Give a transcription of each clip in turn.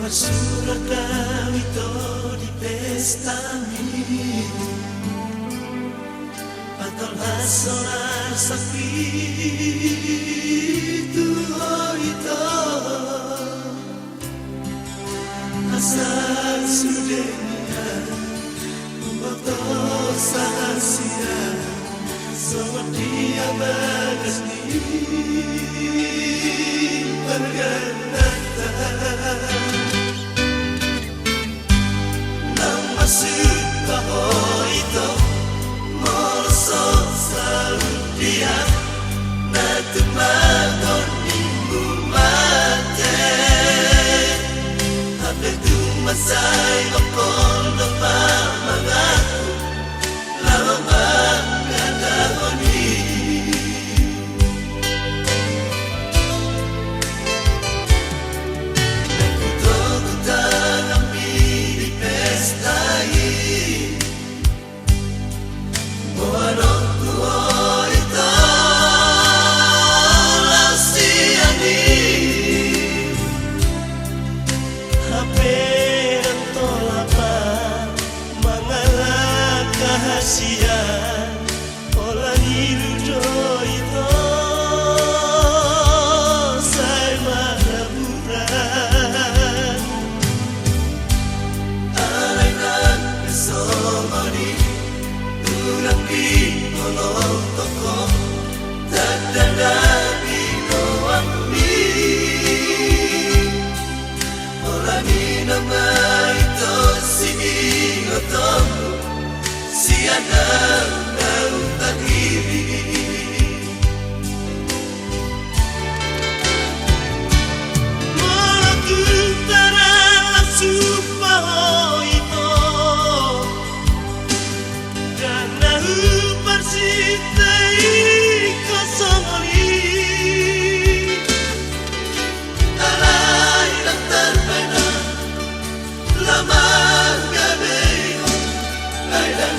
Surat kami to di pesta ini Patol hasonar sapi itu itu Asal sudahnya Membawa sahasia Sama dia bagas di perganatan Maksud bahwa itu Molosok selalu dia Natuk magon minggu mati Apa itu masai Bakol depan mengaku Lama mengata honi Olah hidup itu saya maraburan Alainan kesomani Turang di tolong toko Tak ada di doang mi Olah ni nama itu si ingotomu Siana daun takiri Melakukan supaya itu Dan aku bercintai kosong ini Alai dan terpena Lama gak beho Aidan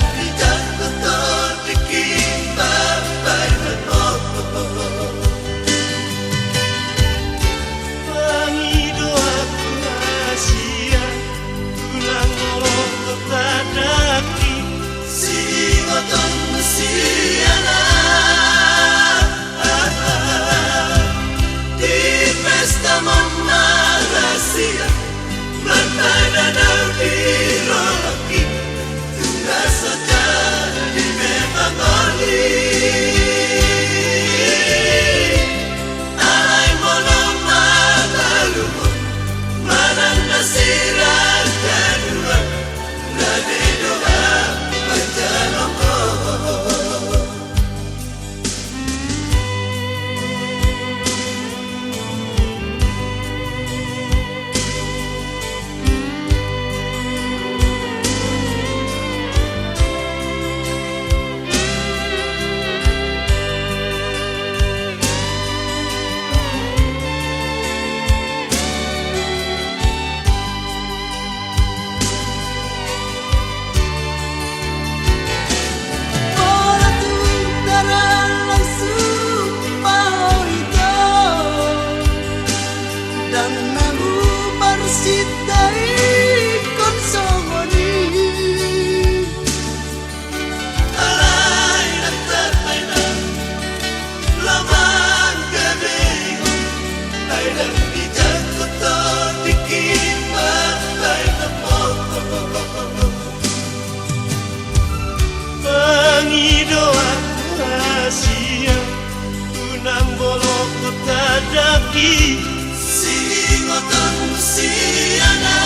Singotan musiana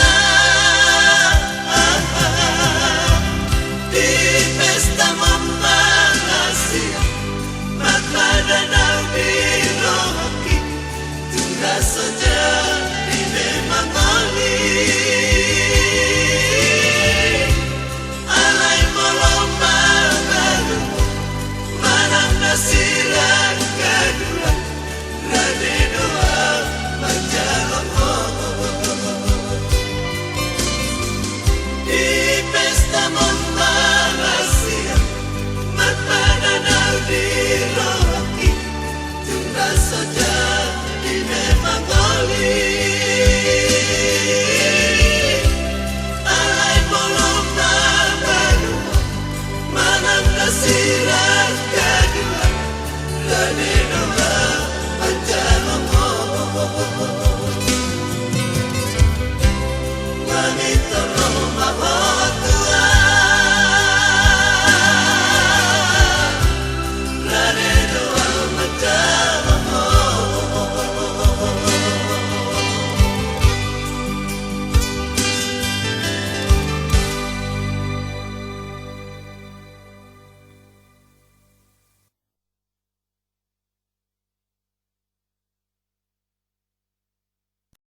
Di pesta memanasia Mata danau di rohki Tunda saja